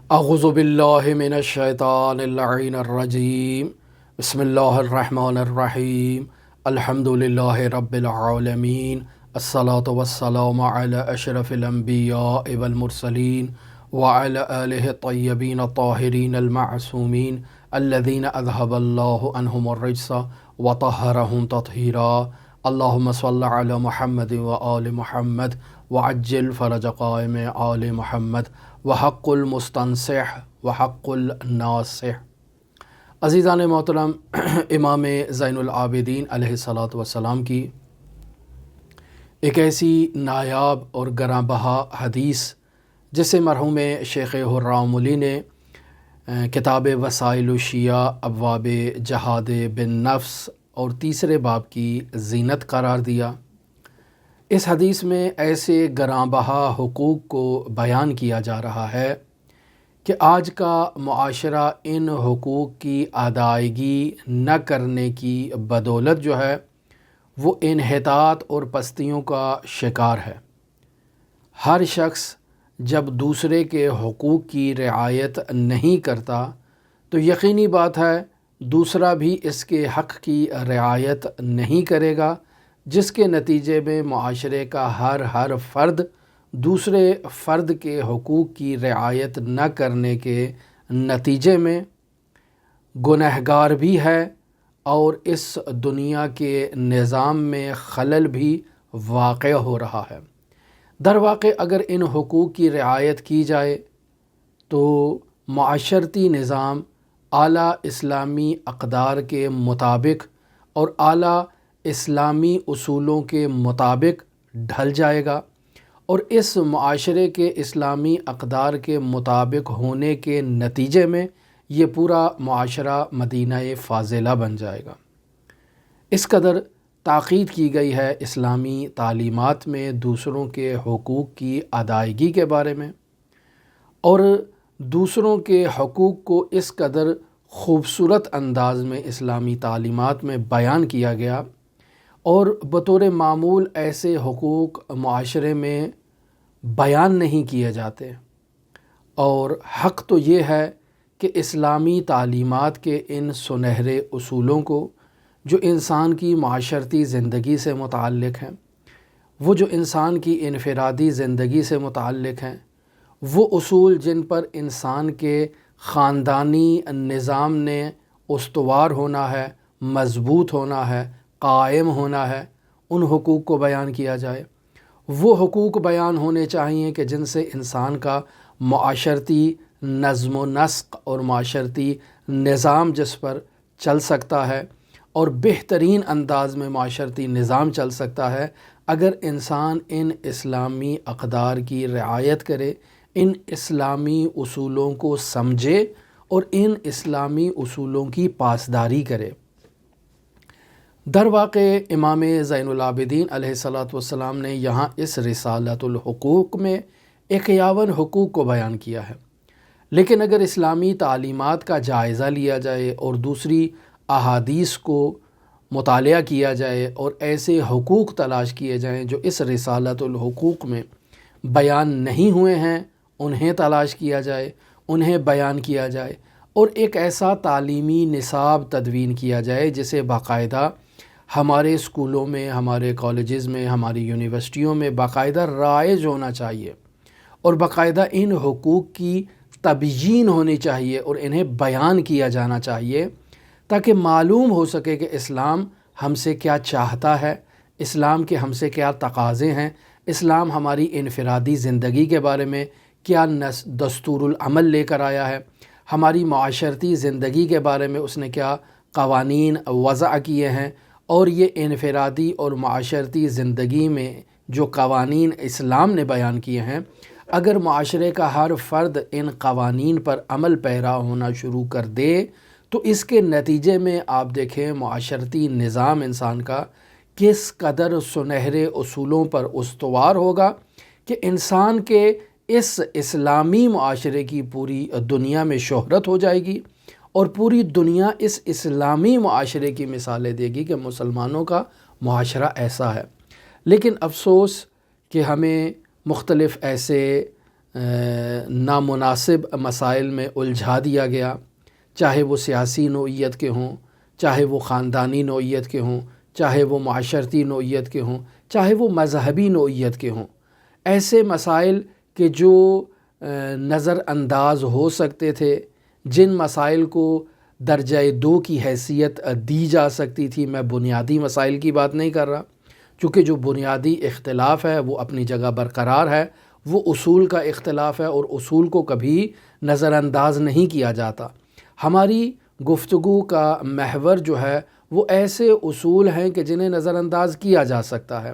اعوذ باللہ من الشیطان اللعین الرجیم بسم اللہ الرحمن الرحیم الحمد للہ رب العالمین الصلاة والسلام علی اشرف الانبیاء والمرسلین وعلی آلہ الطیبین الطاہرین المعصومین الذین اذہب اللہ عنہم الرجس وطہرہم تطہیرا اللہم صل علی محمد وآل محمد وعجل فرج قائم آل محمد وحق المستنصح وحق الناصح۔ عزیزان محترم، امام زین العابدین علیہ الصلاۃ والسلام کی ایک ایسی نایاب اور گراں بہا حدیث جسے مرحوم شیخ حرام علی نے کتاب وسائل الشیعہ ابواب جہاد بالنفس اور تیسرے باب کی زینت قرار دیا۔ اس حدیث میں ایسے گراں بہا حقوق کو بیان کیا جا رہا ہے کہ آج کا معاشرہ ان حقوق کی ادائیگی نہ کرنے کی بدولت جو ہے وہ انحطاط اور پستیوں کا شکار ہے۔ ہر شخص جب دوسرے کے حقوق کی رعایت نہیں کرتا تو یقینی بات ہے دوسرا بھی اس کے حق کی رعایت نہیں کرے گا، جس کے نتیجے میں معاشرے کا ہر فرد دوسرے فرد کے حقوق کی رعایت نہ کرنے کے نتیجے میں گنہگار بھی ہے اور اس دنیا کے نظام میں خلل بھی واقع ہو رہا ہے۔ در واقع اگر ان حقوق کی رعایت کی جائے تو معاشرتی نظام اعلیٰ اسلامی اقدار کے مطابق اور اعلیٰ اسلامی اصولوں کے مطابق ڈھل جائے گا، اور اس معاشرے کے اسلامی اقدار کے مطابق ہونے کے نتیجے میں یہ پورا معاشرہ مدینہ فاضلہ بن جائے گا۔ اس قدر تاکید کی گئی ہے اسلامی تعلیمات میں دوسروں کے حقوق کی ادائیگی کے بارے میں، اور دوسروں کے حقوق کو اس قدر خوبصورت انداز میں اسلامی تعلیمات میں بیان کیا گیا، اور بطور معمول ایسے حقوق معاشرے میں بیان نہیں کیے جاتے۔ اور حق تو یہ ہے کہ اسلامی تعلیمات کے ان سنہرے اصولوں کو جو انسان کی معاشرتی زندگی سے متعلق ہیں، وہ جو انسان کی انفرادی زندگی سے متعلق ہیں، وہ اصول جن پر انسان کے خاندانی نظام نے استوار ہونا ہے، مضبوط ہونا ہے، قائم ہونا ہے، ان حقوق کو بیان کیا جائے۔ وہ حقوق بیان ہونے چاہیے کہ جن سے انسان کا معاشرتی نظم و نسق اور معاشرتی نظام جس پر چل سکتا ہے، اور بہترین انداز میں معاشرتی نظام چل سکتا ہے اگر انسان ان اسلامی اقدار کی رعایت کرے، ان اسلامی اصولوں کو سمجھے اور ان اسلامی اصولوں کی پاسداری کرے۔ در واقع امام زین العابدین علیہ الصلاۃ والسلام نے یہاں اس رسالۃ الحقوق میں 51 حقوق کو بیان کیا ہے، لیکن اگر اسلامی تعلیمات کا جائزہ لیا جائے اور دوسری احادیث کو مطالعہ کیا جائے اور ایسے حقوق تلاش کیے جائیں جو اس رسالۃ الحقوق میں بیان نہیں ہوئے ہیں، انہیں تلاش کیا جائے، انہیں بیان کیا جائے، اور ایک ایسا تعلیمی نصاب تدوین کیا جائے جسے باقاعدہ ہمارے اسکولوں میں، ہمارے کالجز میں، ہماری یونیورسٹیوں میں باقاعدہ رائج ہونا چاہیے، اور باقاعدہ ان حقوق کی تبیین ہونی چاہیے اور انہیں بیان کیا جانا چاہیے، تاکہ معلوم ہو سکے کہ اسلام ہم سے کیا چاہتا ہے، اسلام کے ہم سے کیا تقاضے ہیں، اسلام ہماری انفرادی زندگی کے بارے میں کیا دستور العمل لے کر آیا ہے، ہماری معاشرتی زندگی کے بارے میں اس نے کیا قوانین وضع کیے ہیں، اور یہ انفرادی اور معاشرتی زندگی میں جو قوانین اسلام نے بیان کیے ہیں، اگر معاشرے کا ہر فرد ان قوانین پر عمل پیرا ہونا شروع کر دے تو اس کے نتیجے میں آپ دیکھیں معاشرتی نظام انسان کا کس قدر سنہرے اصولوں پر استوار ہوگا کہ انسان کے اس اسلامی معاشرے کی پوری دنیا میں شہرت ہو جائے گی، اور پوری دنیا اس اسلامی معاشرے کی مثالیں دے گی کہ مسلمانوں کا معاشرہ ایسا ہے۔ لیکن افسوس کہ ہمیں مختلف ایسے نامناسب مسائل میں الجھا دیا گیا، چاہے وہ سیاسی نوعیت کے ہوں، چاہے وہ خاندانی نوعیت کے ہوں، چاہے وہ معاشرتی نوعیت کے ہوں، چاہے وہ مذہبی نوعیت کے ہوں۔ ایسے مسائل کہ جو نظر انداز ہو سکتے تھے، جن مسائل کو درجہ 2 کی حیثیت دی جا سکتی تھی، میں بنیادی مسائل کی بات نہیں کر رہا، چونکہ جو بنیادی اختلاف ہے وہ اپنی جگہ برقرار ہے، وہ اصول کا اختلاف ہے اور اصول کو کبھی نظر انداز نہیں کیا جاتا۔ ہماری گفتگو کا محور جو ہے وہ ایسے اصول ہیں کہ جنہیں نظر انداز کیا جا سکتا ہے،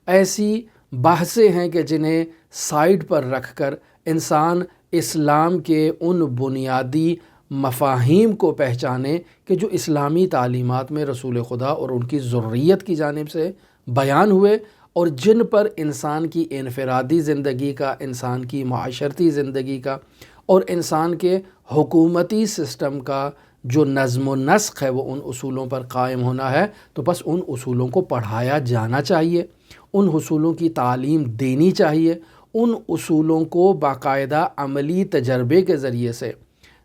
ایسی بحثیں ہیں کہ جنہیں سائیڈ پر رکھ کر انسان اسلام کے ان بنیادی مفاہیم کو پہچانے کہ جو اسلامی تعلیمات میں رسول خدا اور ان کی ذریت کی جانب سے بیان ہوئے، اور جن پر انسان کی انفرادی زندگی کا، انسان کی معاشرتی زندگی کا اور انسان کے حکومتی سسٹم کا جو نظم و نسق ہے وہ ان اصولوں پر قائم ہونا ہے۔ تو بس ان اصولوں کو پڑھایا جانا چاہیے، ان اصولوں کی تعلیم دینی چاہیے، ان اصولوں کو باقاعدہ عملی تجربے کے ذریعے سے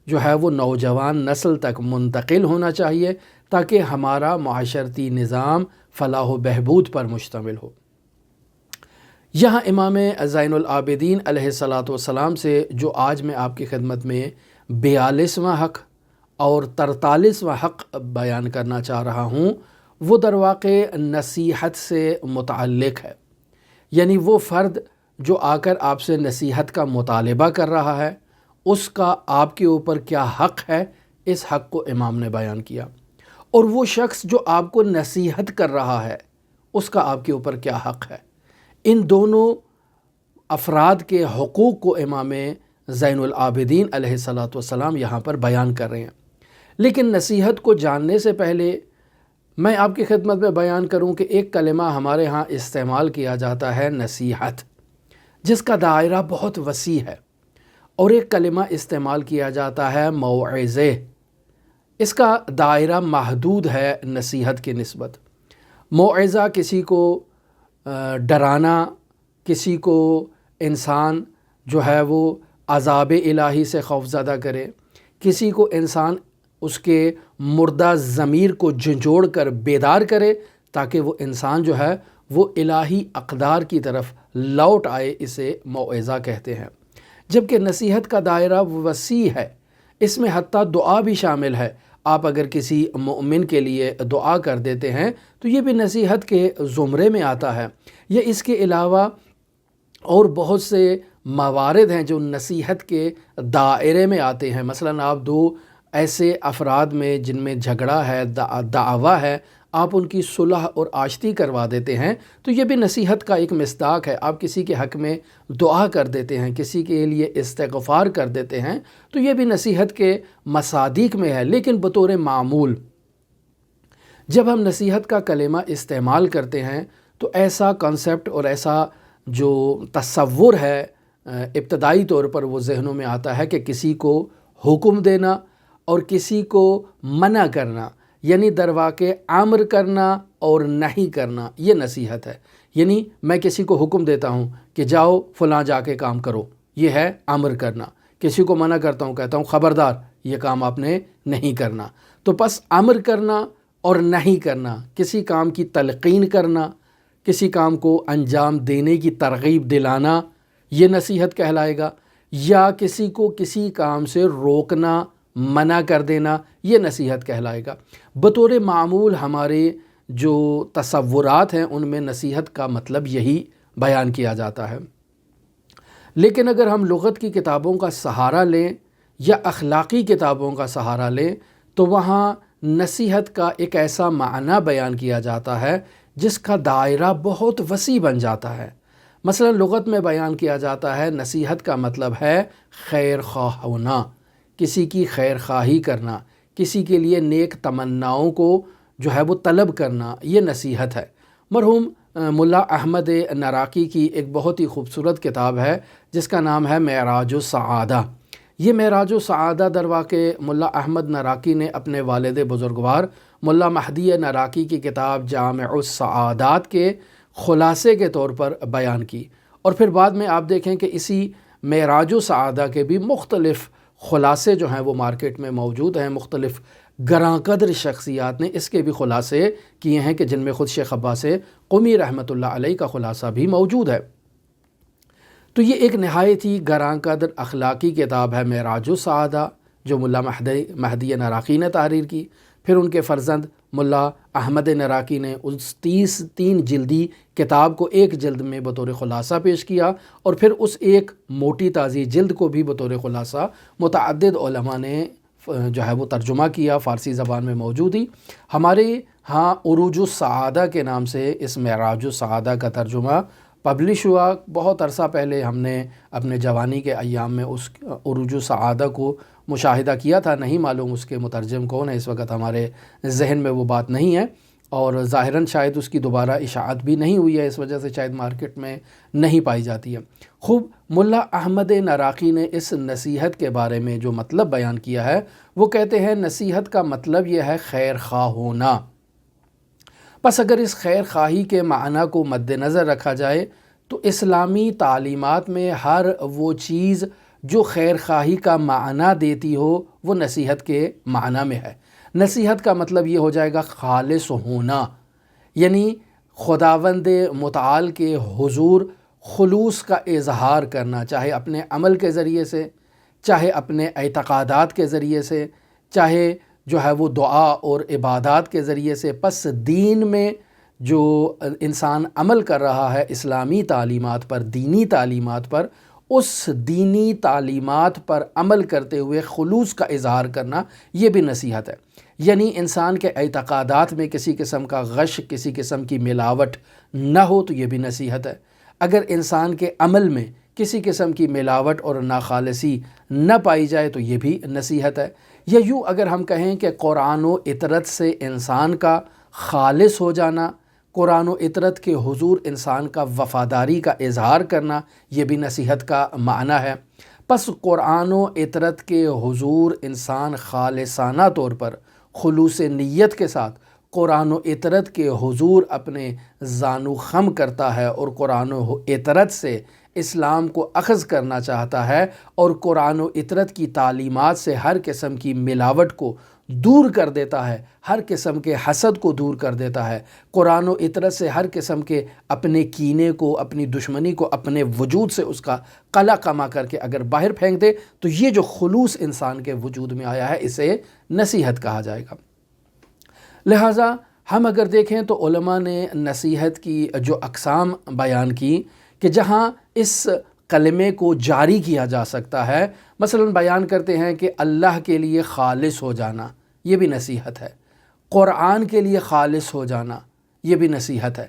جو ہے وہ نوجوان نسل تک منتقل ہونا چاہیے، تاکہ ہمارا معاشرتی نظام فلاح و بہبود پر مشتمل ہو۔ یہاں امام زین العابدین علیہ الصلاۃ والسلام سے جو آج میں آپ کی خدمت میں 42واں حق اور 43واں حق بیان کرنا چاہ رہا ہوں، وہ در واقع نصیحت سے متعلق ہے۔ یعنی وہ فرد جو آ کر آپ سے نصیحت کا مطالبہ کر رہا ہے، اس کا آپ کے اوپر کیا حق ہے، اس حق کو امام نے بیان کیا۔ اور وہ شخص جو آپ کو نصیحت کر رہا ہے، اس کا آپ کے اوپر کیا حق ہے۔ ان دونوں افراد کے حقوق کو امام زین العابدین علیہ الصلاۃ والسلام یہاں پر بیان کر رہے ہیں۔ لیکن نصیحت کو جاننے سے پہلے میں آپ کی خدمت میں بیان کروں کہ ایک کلمہ ہمارے ہاں استعمال کیا جاتا ہے نصیحت، جس کا دائرہ بہت وسیع ہے، اور ایک کلمہ استعمال کیا جاتا ہے موعظے، اس کا دائرہ محدود ہے نصیحت کی نسبت۔ موعظہ کسی کو ڈرانا، کسی کو انسان جو ہے وہ عذاب الہی سے خوفزدہ کرے، کسی کو انسان اس کے مردہ ضمیر کو جھنجھوڑ کر بیدار کرے تاکہ وہ انسان جو ہے وہ الہی اقدار کی طرف لوٹ آئے، اسے موعظہ کہتے ہیں۔ جبکہ نصیحت کا دائرہ وسیع ہے، اس میں حتیٰ دعا بھی شامل ہے۔ آپ اگر کسی مومن کے لیے دعا کر دیتے ہیں تو یہ بھی نصیحت کے زمرے میں آتا ہے۔ یا اس کے علاوہ اور بہت سے موارد ہیں جو نصیحت کے دائرے میں آتے ہیں۔ مثلاً آپ دو ایسے افراد میں جن میں جھگڑا ہے، دعویٰ ہے، آپ ان کی صلح اور آشتی کروا دیتے ہیں تو یہ بھی نصیحت کا ایک مصداق ہے۔ آپ کسی کے حق میں دعا کر دیتے ہیں، کسی کے لیے استغفار کر دیتے ہیں تو یہ بھی نصیحت کے مصادیق میں ہے۔ لیکن بطور معمول جب ہم نصیحت کا کلمہ استعمال کرتے ہیں تو ایسا کنسپٹ اور ایسا جو تصور ہے ابتدائی طور پر وہ ذہنوں میں آتا ہے کہ کسی کو حکم دینا اور کسی کو منع کرنا، یعنی در واقع امر کرنا اور نہیں کرنا، یہ نصیحت ہے۔ یعنی میں کسی کو حکم دیتا ہوں کہ جاؤ فلاں جا کے کام کرو، یہ ہے امر کرنا۔ کسی کو منع کرتا ہوں، کہتا ہوں خبردار یہ کام آپ نے نہیں کرنا۔ تو پس امر کرنا اور نہیں کرنا، کسی کام کی تلقین کرنا، کسی کام کو انجام دینے کی ترغیب دلانا، یہ نصیحت کہلائے گا۔ یا کسی کو کسی کام سے روکنا، منع کر دینا، یہ نصیحت کہلائے گا۔ بطور معمول ہمارے جو تصورات ہیں ان میں نصیحت کا مطلب یہی بیان کیا جاتا ہے۔ لیکن اگر ہم لغت کی کتابوں کا سہارا لیں یا اخلاقی کتابوں کا سہارا لیں تو وہاں نصیحت کا ایک ایسا معنی بیان کیا جاتا ہے جس کا دائرہ بہت وسیع بن جاتا ہے۔ مثلا لغت میں بیان کیا جاتا ہے نصیحت کا مطلب ہے خیر خواہ ہونا، کسی کی خیر خواہی کرنا، کسی کے لیے نیک تمناؤں کو جو ہے وہ طلب کرنا، یہ نصیحت ہے۔ مرحوم ملا احمد نراقی کی ایک بہت ہی خوبصورت کتاب ہے جس کا نام ہے معراج السعادہ۔ یہ معراج السعادہ در واقع ملا احمد نراقی نے اپنے والد بزرگوار ملا مہدی نراقی کی کتاب جامع السعادات کے خلاصے کے طور پر بیان کی، اور پھر بعد میں آپ دیکھیں کہ اسی معراج السعادہ کے بھی مختلف خلاصے جو ہیں وہ مارکیٹ میں موجود ہیں، مختلف گراں قدر شخصیات نے اس کے بھی خلاصے کیے ہیں کہ جن میں خود شیخ عباس قمی رحمۃ اللہ علیہ کا خلاصہ بھی موجود ہے۔ تو یہ ایک نہایت ہی گراں قدر اخلاقی کتاب ہے معراج السعادہ، جو ملا مہدی نراقی نے تحریر کی۔ پھر ان کے فرزند ملا احمد نراقی نے اس 3 جلدی کتاب کو ایک جلد میں بطور خلاصہ پیش کیا، اور پھر اس ایک موٹی تازی جلد کو بھی بطور خلاصہ متعدد علماء نے جو ہے وہ ترجمہ کیا، فارسی زبان میں موجود ہی۔ ہمارے ہاں عروج السعادہ کے نام سے اس معراج السعادہ کا ترجمہ پبلش ہوا۔ بہت عرصہ پہلے ہم نے اپنے جوانی کے ایام میں اس عروج السعادہ کو مشاہدہ کیا تھا، نہیں معلوم اس کے مترجم کون ہے، اس وقت ہمارے ذہن میں وہ بات نہیں ہے، اور ظاہراً شاید اس کی دوبارہ اشاعت بھی نہیں ہوئی ہے، اس وجہ سے شاید مارکیٹ میں نہیں پائی جاتی ہے۔ خوب ملا احمد نراقی نے اس نصیحت کے بارے میں جو مطلب بیان کیا ہے، وہ کہتے ہیں نصیحت کا مطلب یہ ہے خیر خواہ ہونا۔ بس اگر اس خیر خواہی کے معنی کو مد نظر رکھا جائے تو اسلامی تعلیمات میں ہر وہ چیز جو خیر خواہی کا معنی دیتی ہو وہ نصیحت کے معنی میں ہے۔ نصیحت کا مطلب یہ ہو جائے گا خالص ہونا، یعنی خداوند متعال کے حضور خلوص کا اظہار کرنا، چاہے اپنے عمل کے ذریعے سے، چاہے اپنے اعتقادات کے ذریعے سے، چاہے جو ہے وہ دعا اور عبادات کے ذریعے سے۔ پس دین میں جو انسان عمل کر رہا ہے اسلامی تعلیمات پر، دینی تعلیمات پر، اس دینی تعلیمات پر عمل کرتے ہوئے خلوص کا اظہار کرنا، یہ بھی نصیحت ہے۔ یعنی انسان کے اعتقادات میں کسی قسم کا غش، کسی قسم کی ملاوٹ نہ ہو تو یہ بھی نصیحت ہے۔ اگر انسان کے عمل میں کسی قسم کی ملاوٹ اور ناخالصی نہ پائی جائے تو یہ بھی نصیحت ہے۔ یا یوں اگر ہم کہیں کہ قرآن و اطرت سے انسان کا خالص ہو جانا، قرآن و اطرت کے حضور انسان کا وفاداری کا اظہار کرنا، یہ بھی نصیحت کا معنی ہے۔ پس قرآن و اطرت کے حضور انسان خالصانہ طور پر خلوص نیت کے ساتھ قرآن و اطرت کے حضور اپنے زانو خم کرتا ہے اور قرآن و اطرت سے اسلام کو اخذ کرنا چاہتا ہے، اور قرآن و اطرت کی تعلیمات سے ہر قسم کی ملاوٹ کو دور کر دیتا ہے، ہر قسم کے حسد کو دور کر دیتا ہے، قرآن و اطرت سے ہر قسم کے اپنے کینے کو، اپنی دشمنی کو اپنے وجود سے اس کا قلع کما کر کے اگر باہر پھینک دے تو یہ جو خلوص انسان کے وجود میں آیا ہے اسے نصیحت کہا جائے گا۔ لہٰذا ہم اگر دیکھیں تو علماء نے نصیحت کی جو اقسام بیان کی کہ جہاں اس کلمے کو جاری کیا جا سکتا ہے، مثلا بیان کرتے ہیں کہ اللہ کے لیے خالص ہو جانا، یہ بھی نصیحت ہے۔ قرآن کے لیے خالص ہو جانا، یہ بھی نصیحت ہے۔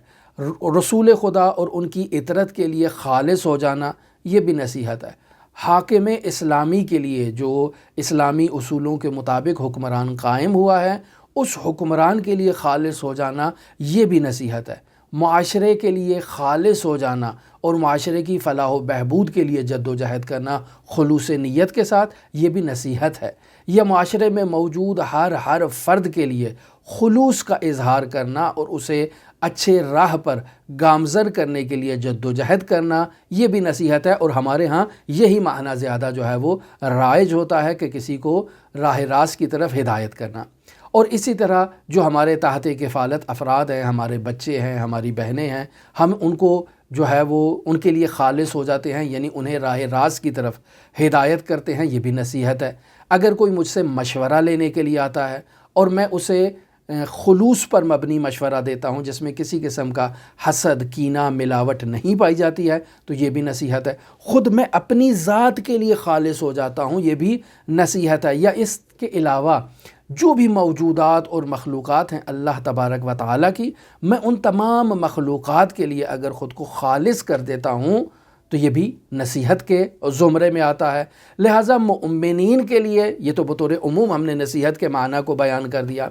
رسول خدا اور ان کی اطرت کے لیے خالص ہو جانا، یہ بھی نصیحت ہے۔ حاکم اسلامی کے لیے جو اسلامی اصولوں کے مطابق حکمران قائم ہوا ہے، اس حکمران کے لیے خالص ہو جانا، یہ بھی نصیحت ہے۔ معاشرے کے لیے خالص ہو جانا اور معاشرے کی فلاح و بہبود کے لیے جد و جہد کرنا خلوص نیت کے ساتھ، یہ بھی نصیحت ہے۔ یا معاشرے میں موجود ہر فرد کے لیے خلوص کا اظہار کرنا اور اسے اچھے راہ پر گامزن کرنے کے لیے جد و جہد کرنا، یہ بھی نصیحت ہے۔ اور ہمارے ہاں یہی معنی زیادہ جو ہے وہ رائج ہوتا ہے کہ کسی کو راہ راست کی طرف ہدایت کرنا۔ اور اسی طرح جو ہمارے تحت کفالت افراد ہیں، ہمارے بچے ہیں، ہماری بہنیں ہیں، ہم ان کو جو ہے وہ ان کے لیے خالص ہو جاتے ہیں، یعنی انہیں راہ راست کی طرف ہدایت کرتے ہیں، یہ بھی نصیحت ہے۔ اگر کوئی مجھ سے مشورہ لینے کے لیے آتا ہے اور میں اسے خلوص پر مبنی مشورہ دیتا ہوں جس میں کسی قسم کا حسد، کینہ، ملاوٹ نہیں پائی جاتی ہے، تو یہ بھی نصیحت ہے۔ خود میں اپنی ذات کے لیے خالص ہو جاتا ہوں، یہ بھی نصیحت ہے۔ یا اس کے علاوہ جو بھی موجودات اور مخلوقات ہیں اللہ تبارک و تعالیٰ کی، میں ان تمام مخلوقات کے لیے اگر خود کو خالص کر دیتا ہوں تو یہ بھی نصیحت کے زمرے میں آتا ہے۔ لہٰذا مؤمنین کے لیے، یہ تو بطور عموم ہم نے نصیحت کے معنی کو بیان کر دیا۔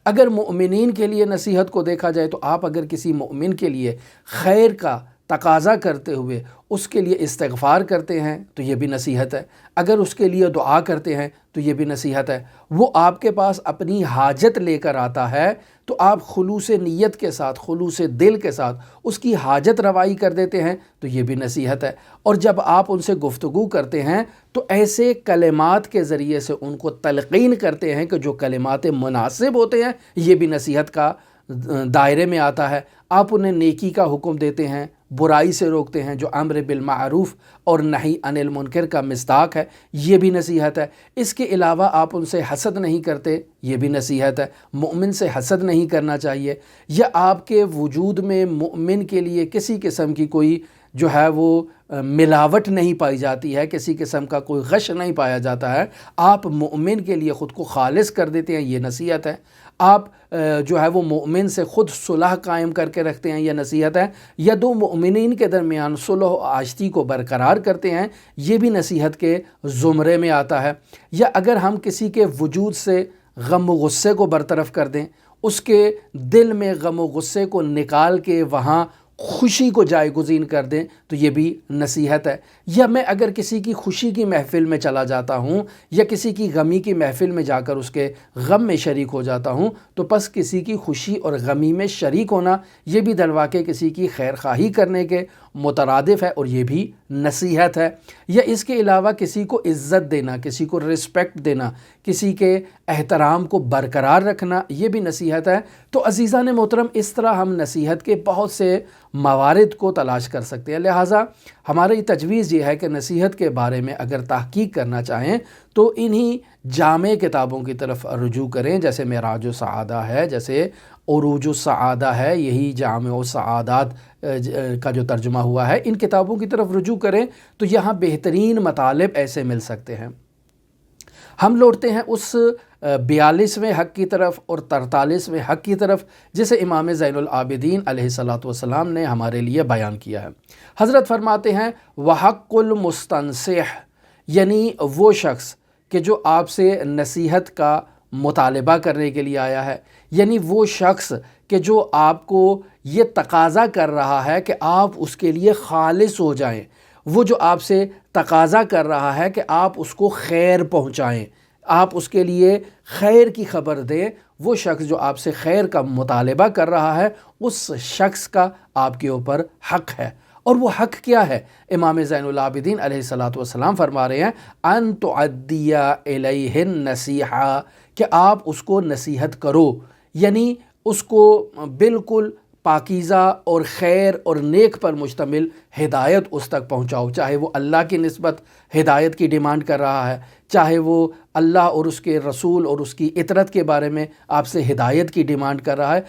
اگر مؤمنین کے لیے نصیحت کو دیکھا جائے تو آپ اگر کسی مؤمن کے لیے خیر کا تقاضا کرتے ہوئے اس کے لیے استغفار کرتے ہیں تو یہ بھی نصیحت ہے، اگر اس کے لیے دعا کرتے ہیں تو یہ بھی نصیحت ہے، وہ آپ کے پاس اپنی حاجت لے کر آتا ہے تو آپ خلوص نیت کے ساتھ، خلوص دل کے ساتھ اس کی حاجت روائی کر دیتے ہیں تو یہ بھی نصیحت ہے۔ اور جب آپ ان سے گفتگو کرتے ہیں تو ایسے کلمات کے ذریعے سے ان کو تلقین کرتے ہیں کہ جو کلمات مناسب ہوتے ہیں، یہ بھی نصیحت کا دائرے میں آتا ہے۔ آپ انہیں نیکی کا حکم دیتے ہیں، برائی سے روکتے ہیں، جو امر بالمعروف اور نہی عن المنکر کا مصداق ہے، یہ بھی نصیحت ہے۔ اس کے علاوہ آپ ان سے حسد نہیں کرتے، یہ بھی نصیحت ہے۔ مومن سے حسد نہیں کرنا چاہیے، یا آپ کے وجود میں مومن کے لیے کسی قسم کی کوئی جو ہے وہ ملاوٹ نہیں پائی جاتی ہے، کسی قسم کا کوئی غش نہیں پایا جاتا ہے، آپ مومن کے لیے خود کو خالص کر دیتے ہیں، یہ نصیحت ہے۔ آپ جو ہے وہ مومن سے خود صلح قائم کر کے رکھتے ہیں، یہ نصیحت ہے۔ یا دو مومنین کے درمیان صلح و آشتی کو برقرار کرتے ہیں، یہ بھی نصیحت کے زمرے میں آتا ہے۔ یا اگر ہم کسی کے وجود سے غم و غصے کو برطرف کر دیں، اس کے دل میں غم و غصے کو نکال کے وہاں خوشی کو جائے گزین کر دیں تو یہ بھی نصیحت ہے۔ یا میں اگر کسی کی خوشی کی محفل میں چلا جاتا ہوں یا کسی کی غمی کی محفل میں جا کر اس کے غم میں شریک ہو جاتا ہوں تو پس کسی کی خوشی اور غمی میں شریک ہونا یہ بھی دلواقع کسی کی خیر خواہی کرنے کے مترادف ہے، اور یہ بھی نصیحت ہے۔ یا اس کے علاوہ کسی کو عزت دینا، کسی کو رسپیکٹ دینا، کسی کے احترام کو برقرار رکھنا، یہ بھی نصیحت ہے۔ تو عزیزان محترم، اس طرح ہم نصیحت کے بہت سے موارد کو تلاش کر سکتے ہیں۔ لہٰذا ہماری تجویز یہ ہے کہ نصیحت کے بارے میں اگر تحقیق کرنا چاہیں تو انہی جامع کتابوں کی طرف رجوع کریں، جیسے معراج السعادہ ہے، جیسے عروج السعادہ ہے، یہی جامع السعادات کا جو ترجمہ ہوا ہے، ان کتابوں کی طرف رجوع کریں تو یہاں بہترین مطالب ایسے مل سکتے ہیں۔ ہم لوٹتے ہیں اس 42ویں حق کی طرف اور 43ویں حق کی طرف جسے امام زین العابدین علیہ السلام نے ہمارے لیے بیان کیا ہے۔ حضرت فرماتے ہیں وحق المستنصح، یعنی وہ شخص کہ جو آپ سے نصیحت کا مطالبہ کرنے کے لیے آیا ہے، یعنی وہ شخص کہ جو آپ کو یہ تقاضا کر رہا ہے کہ آپ اس کے لیے خالص ہو جائیں، وہ جو آپ سے تقاضا کر رہا ہے کہ آپ اس کو خیر پہنچائیں، آپ اس کے لیے خیر کی خبر دیں، وہ شخص جو آپ سے خیر کا مطالبہ کر رہا ہے، اس شخص کا آپ کے اوپر حق ہے۔ اور وہ حق کیا ہے؟ امام زین العابدین علیہ السلام فرما رہے ہیں ان تعدی الیہ النصیحہ، کہ آپ اس کو نصیحت کرو، یعنی اس کو بالکل پاکیزہ اور خیر اور نیک پر مشتمل ہدایت اس تک پہنچاؤ، چاہے وہ اللہ کی نسبت ہدایت کی ڈیمانڈ کر رہا ہے، چاہے وہ اللہ اور اس کے رسول اور اس کی اطرت کے بارے میں آپ سے ہدایت کی ڈیمانڈ کر رہا ہے۔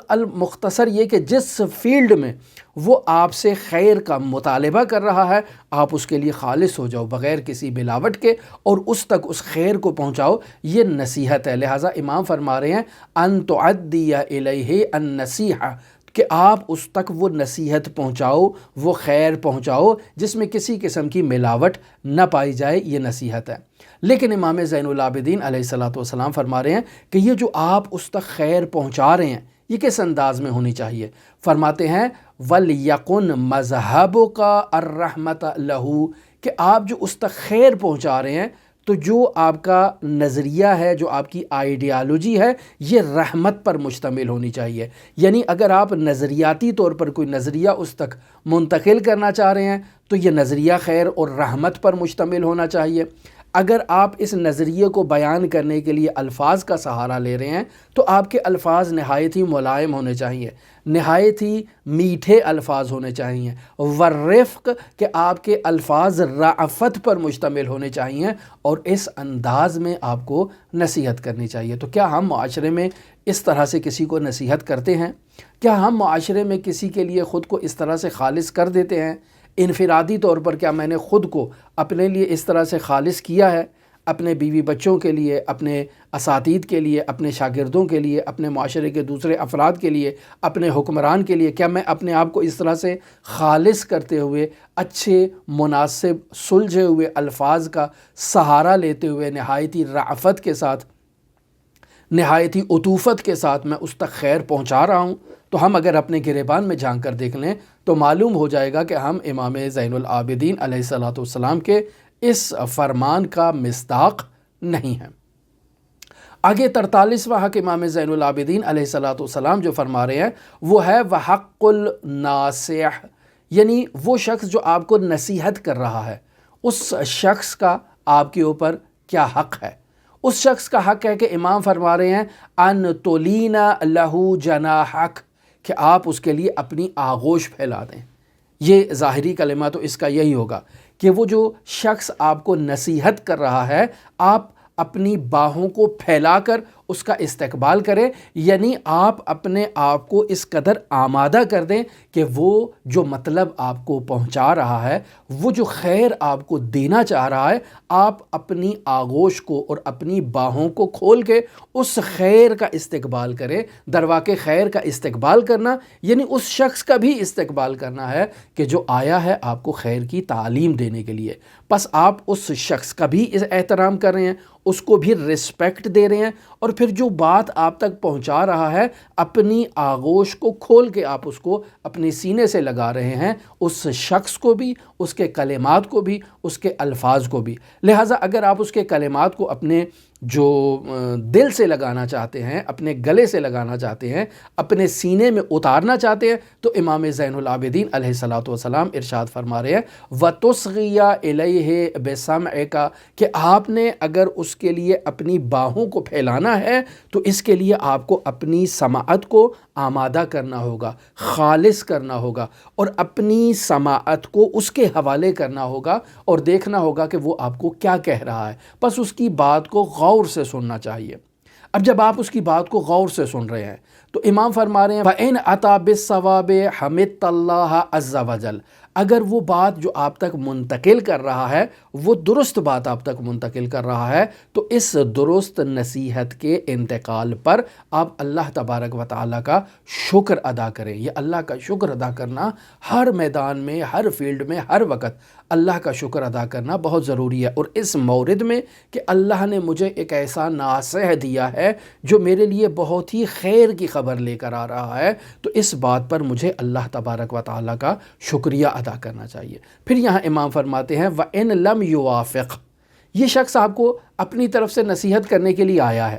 المختصر یہ کہ جس فیلڈ میں وہ آپ سے خیر کا مطالبہ کر رہا ہے، آپ اس کے لیے خالص ہو جاؤ بغیر کسی ملاوٹ کے، اور اس تک اس خیر کو پہنچاؤ، یہ نصیحت ہے۔ لہٰذا امام فرما رہے ہیں ان تعدی الیہ النصیحہ، کہ آپ اس تک وہ نصیحت پہنچاؤ، وہ خیر پہنچاؤ جس میں کسی قسم کی ملاوٹ نہ پائی جائے، یہ نصیحت ہے۔ لیکن امام زین العابدین علیہ السلام فرما رہے ہیں کہ یہ جو آپ اس تک خیر پہنچا رہے ہیں، یہ کس انداز میں ہونی چاہیے؟ فرماتے ہیں وَلْيَقُنْ مَذْهَبُكَ الرَّحْمَةَ لَهُ، کہ آپ جو اس تک خیر پہنچا رہے ہیں تو جو آپ کا نظریہ ہے، جو آپ کی آئیڈیالوجی ہے، یہ رحمت پر مشتمل ہونی چاہیے۔ یعنی اگر آپ نظریاتی طور پر کوئی نظریہ اس تک منتقل کرنا چاہ رہے ہیں تو یہ نظریہ خیر اور رحمت پر مشتمل ہونا چاہیے۔ اگر آپ اس نظریے کو بیان کرنے کے لیے الفاظ کا سہارا لے رہے ہیں تو آپ کے الفاظ نہایت ہی ملائم ہونے چاہیے، نہایت ہی میٹھے الفاظ ہونے چاہیے، والرفق، کہ آپ کے الفاظ رعفت پر مشتمل ہونے چاہیے، اور اس انداز میں آپ کو نصیحت کرنی چاہیے۔ تو کیا ہم معاشرے میں اس طرح سے کسی کو نصیحت کرتے ہیں؟ کیا ہم معاشرے میں کسی کے لیے خود کو اس طرح سے خالص کر دیتے ہیں؟ انفرادی طور پر کیا میں نے خود کو اپنے لیے اس طرح سے خالص کیا ہے؟ اپنے بیوی بچوں کے لیے، اپنے اساتید کے لیے، اپنے شاگردوں کے لیے، اپنے معاشرے کے دوسرے افراد کے لیے، اپنے حکمران کے لیے، کیا میں اپنے آپ کو اس طرح سے خالص کرتے ہوئے اچھے مناسب سلجھے ہوئے الفاظ کا سہارا لیتے ہوئے نہایت ہی رعفت کے ساتھ، نہایت ہی عطوفت کے ساتھ میں اس تک خیر پہنچا رہا ہوں؟ تو ہم اگر اپنے گریبان میں جھانک کر دیکھ لیں تو معلوم ہو جائے گا کہ ہم امام زین العابدین علیہ الصلوۃ والسلام کے اس فرمان کا مصداق نہیں ہیں۔ آگے 43واں حق امام زین العابدین علیہ الصلوۃ والسلام جو فرما رہے ہیں وہ ہے وحق الناصح، یعنی وہ شخص جو آپ کو نصیحت کر رہا ہے، اس شخص کا آپ کے اوپر کیا حق ہے؟ اس شخص کا حق ہے کہ امام فرما رہے ہیں ان تولینا لہو جناحک، کہ آپ اس کے لیے اپنی آغوش پھیلا دیں۔ یہ ظاہری کلمہ تو اس کا یہی ہوگا کہ وہ جو شخص آپ کو نصیحت کر رہا ہے، آپ اپنی باہوں کو پھیلا کر اس کا استقبال کریں، یعنی آپ اپنے آپ کو اس قدر آمادہ کر دیں کہ وہ جو مطلب آپ کو پہنچا رہا ہے، وہ جو خیر آپ کو دینا چاہ رہا ہے، آپ اپنی آغوش کو اور اپنی باہوں کو کھول کے اس خیر کا استقبال کریں۔ درواقع خیر کا استقبال کرنا یعنی اس شخص کا بھی استقبال کرنا ہے کہ جو آیا ہے آپ کو خیر کی تعلیم دینے کے لیے۔ پس آپ اس شخص کا بھی احترام کر رہے ہیں، اس کو بھی رسپیکٹ دے رہے ہیں، اور پھر جو بات آپ تک پہنچا رہا ہے اپنی آغوش کو کھول کے آپ اس کو اپنے سینے سے لگا رہے ہیں، اس شخص کو بھی، اس کے کلمات کو بھی، اس کے الفاظ کو بھی۔ لہٰذا اگر آپ اس کے کلمات کو اپنے جو دل سے لگانا چاہتے ہیں، اپنے گلے سے لگانا چاہتے ہیں، اپنے سینے میں اتارنا چاہتے ہیں، تو امام زین العابدین علیہ الصلوۃ والسلام ارشاد فرما رہے ہیں وَتُصْغِيَ إِلَيْهِ بِسَمْعِكَ، کہ آپ نے اگر اس کے لیے اپنی باہوں کو پھیلانا ہے تو اس کے لیے آپ کو اپنی سماعت کو آمادہ کرنا ہوگا، خالص کرنا ہوگا، اور اپنی سماعت کو اس کے حوالے کرنا ہوگا اور دیکھنا ہوگا کہ وہ آپ کو کیا کہہ رہا ہے۔ بس اس کی بات کو غور سے سننا چاہیے۔ اب جب آپ اس کی بات کو غور سے سن رہے ہیں تو امام فرما رہے ہیں فَإِنْ أَتَى بِالصَّوَابِ حَمِدْتَ اللَّهَ عَزَّ وَجَلَّ، اگر وہ بات جو آپ تک منتقل کر رہا ہے وہ درست بات آپ تک منتقل کر رہا ہے، تو اس درست نصیحت کے انتقال پر آپ اللہ تبارک و تعالیٰ کا شکر ادا کریں۔ یہ اللہ کا شکر ادا کرنا ہر میدان میں، ہر فیلڈ میں، ہر وقت اللہ کا شکر ادا کرنا بہت ضروری ہے۔ اور اس مورد میں کہ اللہ نے مجھے ایک ایسا ناصح دیا ہے جو میرے لیے بہت ہی خیر کی خبر لے کر آ رہا ہے، تو اس بات پر مجھے اللہ تبارک و تعالیٰ کا شکریہ ادا کرنا چاہیے۔ پھر یہاں امام فرماتے ہیں وَإِن لَمْ يُوَافِقْ، یہ شخص آپ کو اپنی طرف سے نصیحت کرنے کے لیے آیا ہے،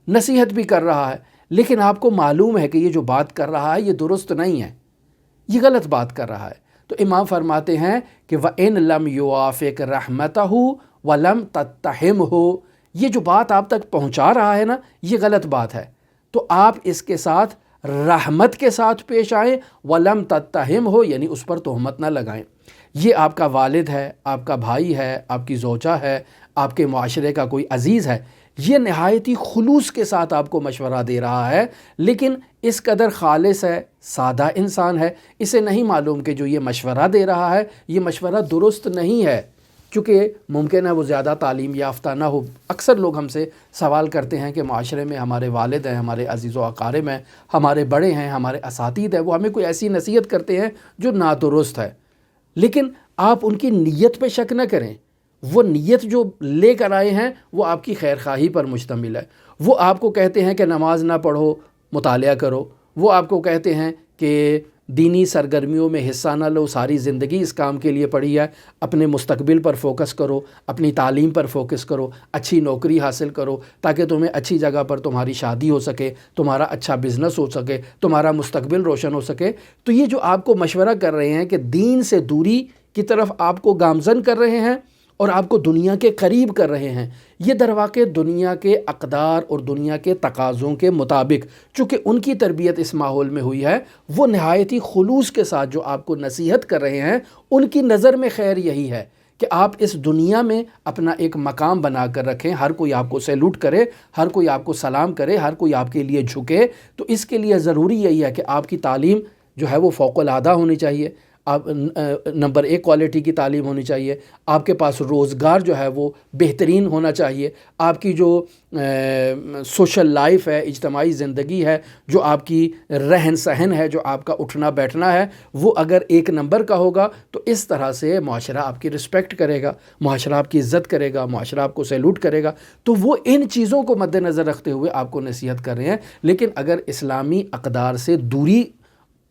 نصیحت بھی کر رہا ہے، لیکن آپ کو معلوم ہے کہ یہ جو بات کر رہا ہے یہ درست نہیں ہے، یہ غلط بات کر رہا ہے، تو امام فرماتے ہیں کہ وَإِن لَمْ يُوَافِقْ رَحْمَتَهُ وَلَمْ تَتَّهِمْهُ، یہ جو بات آپ تک پہنچا رہا ہے نا یہ غلط بات ہے، تو آپ اس کے ساتھ رحمت کے ساتھ پیش آئیں، وَلَمْ تَتَّهِمْهُ، یعنی اس پر تہمت نہ لگائیں۔ یہ آپ کا والد ہے، آپ کا بھائی ہے، آپ کی زوجہ ہے، آپ کے معاشرے کا کوئی عزیز ہے، یہ نہایت ہی خلوص کے ساتھ آپ کو مشورہ دے رہا ہے، لیکن اس قدر خالص ہے، سادہ انسان ہے، اسے نہیں معلوم کہ جو یہ مشورہ دے رہا ہے یہ مشورہ درست نہیں ہے، چونکہ ممکن ہے وہ زیادہ تعلیم یافتہ نہ ہو۔ اکثر لوگ ہم سے سوال کرتے ہیں کہ معاشرے میں ہمارے والد ہیں، ہمارے عزیز و اقارب ہیں، ہمارے بڑے ہیں، ہمارے اساتید ہیں، وہ ہمیں کوئی ایسی نصیحت کرتے ہیں جو نادرست ہے، لیکن آپ ان کی نیت پہ شک نہ کریں، وہ نیت جو لے کر آئے ہیں وہ آپ کی خیر خواہی پر مشتمل ہے۔ وہ آپ کو کہتے ہیں کہ نماز نہ پڑھو، مطالعہ کرو، وہ آپ کو کہتے ہیں کہ دینی سرگرمیوں میں حصہ نہ لو، ساری زندگی اس کام کے لیے پڑی ہے، اپنے مستقبل پر فوکس کرو، اپنی تعلیم پر فوکس کرو، اچھی نوکری حاصل کرو تاکہ تمہیں اچھی جگہ پر تمہاری شادی ہو سکے، تمہارا اچھا بزنس ہو سکے، تمہارا مستقبل روشن ہو سکے۔ تو یہ جو آپ کو مشورہ کر رہے ہیں کہ دین سے دوری کی طرف آپ کو گامزن کر رہے ہیں اور آپ کو دنیا کے قریب کر رہے ہیں، یہ درواقع دنیا کے اقدار اور دنیا کے تقاضوں کے مطابق، چونکہ ان کی تربیت اس ماحول میں ہوئی ہے، وہ نہایت ہی خلوص کے ساتھ جو آپ کو نصیحت کر رہے ہیں، ان کی نظر میں خیر یہی ہے کہ آپ اس دنیا میں اپنا ایک مقام بنا کر رکھیں، ہر کوئی آپ کو سیلوٹ کرے، ہر کوئی آپ کو سلام کرے، ہر کوئی آپ کے لیے جھکے۔ تو اس کے لیے ضروری یہی ہے کہ آپ کی تعلیم جو ہے وہ فوق العادہ ہونی چاہیے، آپ نمبر 1 کوالٹی کی تعلیم ہونی چاہیے، آپ کے پاس روزگار جو ہے وہ بہترین ہونا چاہیے، آپ کی جو سوشل لائف ہے، اجتماعی زندگی ہے، جو آپ کی رہن سہن ہے، جو آپ کا اٹھنا بیٹھنا ہے، وہ اگر 1 نمبر کا ہوگا تو اس طرح سے معاشرہ آپ کی رسپیکٹ کرے گا، معاشرہ آپ کی عزت کرے گا، معاشرہ آپ کو سیلوٹ کرے گا۔ تو وہ ان چیزوں کو مد نظر رکھتے ہوئے آپ کو نصیحت کر رہے ہیں، لیکن اگر اسلامی اقدار سے دوری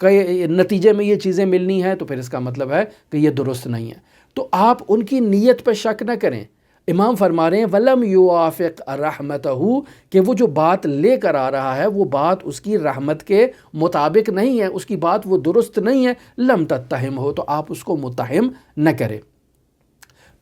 کہ نتیجے میں یہ چیزیں ملنی ہیں، تو پھر اس کا مطلب ہے کہ یہ درست نہیں ہے۔ تو آپ ان کی نیت پہ شک نہ کریں۔ امام فرما رہے ہیں وَلَمْ يُوَافِقْ رَحْمَتَهُ، کہ وہ جو بات لے کر آ رہا ہے وہ بات اس کی رحمت کے مطابق نہیں ہے، اس کی بات وہ درست نہیں ہے، لم تتہم ہو، تو آپ اس کو متہم نہ کریں۔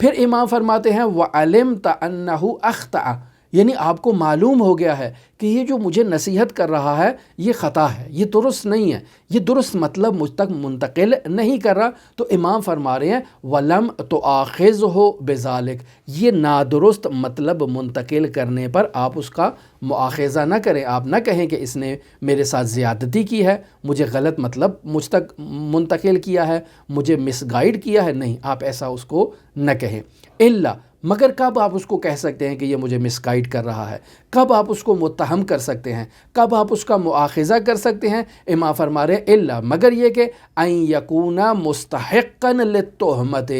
پھر امام فرماتے ہیں وَعَلِمْتَ أَنَّهُ أَخْطَأَ، یعنی آپ کو معلوم ہو گیا ہے کہ یہ جو مجھے نصیحت کر رہا ہے یہ خطا ہے، یہ درست نہیں ہے، یہ درست مطلب مجھ تک منتقل نہیں کر رہا، تو امام فرما رہے ہیں وَلَمْ تُؤَاخِذْهُ بِذَلِكَ، یہ نادرست مطلب منتقل کرنے پر آپ اس کا مؤاخذہ نہ کریں، آپ نہ کہیں کہ اس نے میرے ساتھ زیادتی کی ہے، مجھے غلط مطلب مجھ تک منتقل کیا ہے، مجھے مس گائیڈ کیا ہے، نہیں، آپ ایسا اس کو نہ کہیں۔ الا، مگر کب آپ اس کو کہہ سکتے ہیں کہ یہ مجھے مس گائیڈ کر رہا ہے؟ کب آپ اس کو متہم کر سکتے ہیں؟ کب آپ اس کا مؤاخذہ کر سکتے ہیں؟ امام فرما رہے ہیں الا، مگر یہ کہ ان یکون مستحقا للتہمت،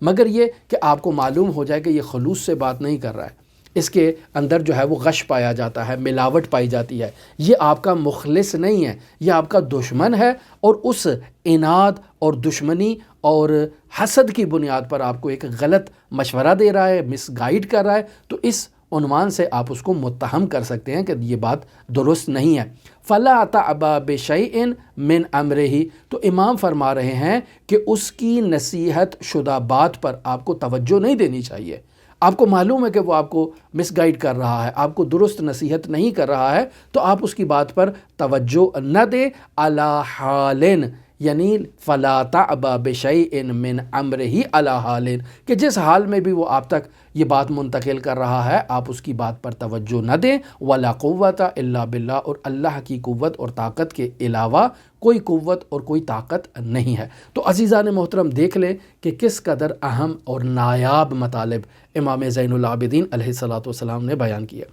مگر یہ کہ آپ کو معلوم ہو جائے کہ یہ خلوص سے بات نہیں کر رہا ہے، اس کے اندر جو ہے وہ غش پایا جاتا ہے، ملاوٹ پائی جاتی ہے، یہ آپ کا مخلص نہیں ہے، یہ آپ کا دشمن ہے، اور اس عناد اور دشمنی اور حسد کی بنیاد پر آپ کو ایک غلط مشورہ دے رہا ہے، مس گائیڈ کر رہا ہے، تو اس عنوان سے آپ اس کو متہم کر سکتے ہیں کہ یہ بات درست نہیں ہے۔ فَلَا تَعْبَ بِشَيْءٍ مِّنْ أَمْرِهِ، تو امام فرما رہے ہیں کہ اس کی نصیحت شدہ بات پر آپ کو توجہ نہیں دینی چاہیے۔ آپ کو معلوم ہے کہ وہ آپ کو مس گائیڈ کر رہا ہے، آپ کو درست نصیحت نہیں کر رہا ہے، تو آپ اس کی بات پر توجہ نہ دیں۔ عَلَى حَالٍ، یعنی فَلَا تَعْبَ بِشَيْءٍ مِّنْ أَمْرِهِ عَلَى حَالٍ، کہ جس حال میں بھی وہ آپ تک یہ بات منتقل کر رہا ہے آپ اس کی بات پر توجہ نہ دیں۔ وَلَا قُوَّةَ إِلَّا بِاللَّهِ، اور اللہ کی قوت اور طاقت کے علاوہ کوئی قوت اور کوئی طاقت نہیں ہے۔ تو عزیزان محترم دیکھ لیں کہ کس قدر اہم اور نایاب مطالب امام زین العابدین علیہ السلام نے بیان کیا۔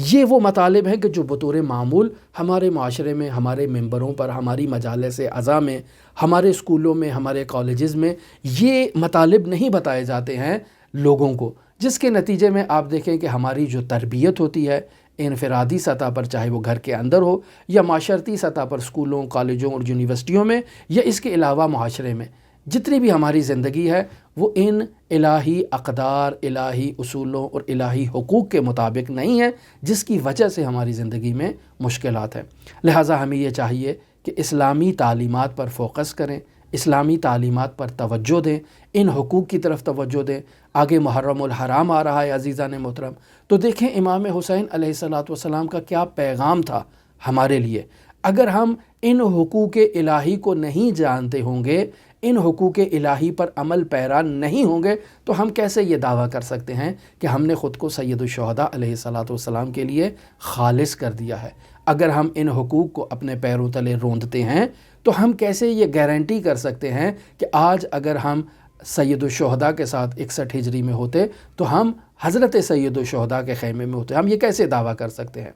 یہ وہ مطالب ہیں کہ جو بطور معمول ہمارے معاشرے میں، ہمارے ممبروں پر، ہماری مجالس اعضاء میں، ہمارے اسکولوں میں، ہمارے کالجز میں یہ مطالب نہیں بتائے جاتے ہیں لوگوں کو، جس کے نتیجے میں آپ دیکھیں کہ ہماری جو تربیت ہوتی ہے انفرادی سطح پر، چاہے وہ گھر کے اندر ہو یا معاشرتی سطح پر اسکولوں، کالجوں اور یونیورسٹیوں میں، یا اس کے علاوہ معاشرے میں، جتنی بھی ہماری زندگی ہے وہ ان الہی اقدار، الہی اصولوں اور الہی حقوق کے مطابق نہیں ہے، جس کی وجہ سے ہماری زندگی میں مشکلات ہیں۔ لہٰذا ہمیں یہ چاہیے کہ اسلامی تعلیمات پر فوکس کریں، اسلامی تعلیمات پر توجہ دیں، ان حقوق کی طرف توجہ دیں۔ آگے محرم الحرام آ رہا ہے عزیزان محترم، تو دیکھیں امام حسین علیہ السلام کا کیا پیغام تھا ہمارے لیے۔ اگر ہم ان حقوق الہی کو نہیں جانتے ہوں گے، ان حقوق الہی پر عمل پیرا نہیں ہوں گے، تو ہم کیسے یہ دعویٰ کر سکتے ہیں کہ ہم نے خود کو سید الشہداء علیہ السلام کے لیے خالص کر دیا ہے؟ اگر ہم ان حقوق کو اپنے پیروں تلے روندتے ہیں تو ہم کیسے یہ گارنٹی کر سکتے ہیں کہ آج اگر ہم سید الشہداء کے ساتھ 61 ہجری میں ہوتے تو ہم حضرت سید الشہداء کے خیمے میں ہوتے؟ ہم یہ کیسے دعویٰ کر سکتے ہیں؟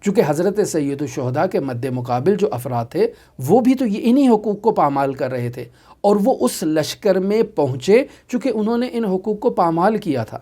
چونکہ حضرت سید الشہداء کے مد مقابل جو افراد تھے وہ بھی تو یہ انہی حقوق کو پامال کر رہے تھے، اور وہ اس لشکر میں پہنچے چونکہ انہوں نے ان حقوق کو پامال کیا تھا۔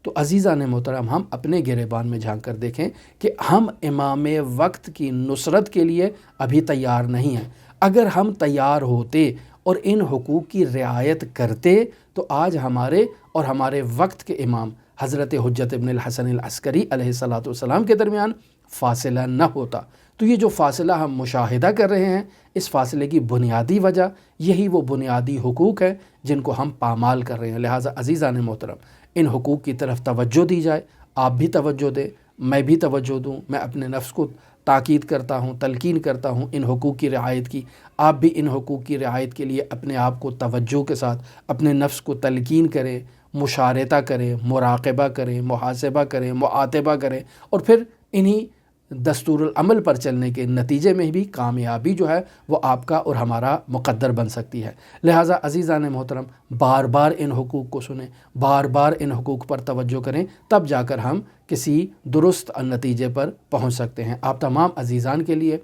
تو عزیزان محترم، ہم اپنے گریبان میں جھانک کر دیکھیں کہ ہم امام وقت کی نصرت کے لیے ابھی تیار نہیں ہیں۔ اگر ہم تیار ہوتے اور ان حقوق کی رعایت کرتے تو آج ہمارے اور ہمارے وقت کے امام حضرت حجت ابن الحسن العسکری علیہ السلام کے درمیان فاصلہ نہ ہوتا۔ تو یہ جو فاصلہ ہم مشاہدہ کر رہے ہیں، اس فاصلے کی بنیادی وجہ یہی وہ بنیادی حقوق ہیں جن کو ہم پامال کر رہے ہیں۔ لہٰذا عزیزان محترم، ان حقوق کی طرف توجہ دی جائے، آپ بھی توجہ دیں، میں بھی توجہ دوں، میں اپنے نفس کو تاکید کرتا ہوں، تلقین کرتا ہوں ان حقوق کی رعایت کی۔ آپ بھی ان حقوق کی رعایت کے لیے اپنے آپ کو توجہ کے ساتھ اپنے نفس کو تلقین کریں، مشارطہ کریں، مراقبہ کریں، محاسبہ کریں، معاتبہ کریں، اور پھر انہی دستور العمل پر چلنے کے نتیجے میں بھی کامیابی جو ہے وہ آپ کا اور ہمارا مقدر بن سکتی ہے۔ لہٰذا عزیزان محترم، بار بار ان حقوق کو سنیں، بار بار ان حقوق پر توجہ کریں، تب جا کر ہم کسی درست نتیجے پر پہنچ سکتے ہیں۔ آپ تمام عزیزان کے لیے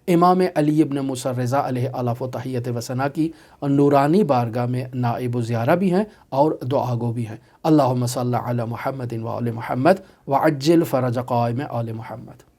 امام علی ابن موسیٰ رضا علیہ آلاف و تحیت و ثنا کی نورانی بارگاہ میں نائب و زیارہ بھی ہیں اور دعا گو بھی ہیں۔ اللہم صلی علی محمد و آل محمد وعجل فرج قائم آل محمد۔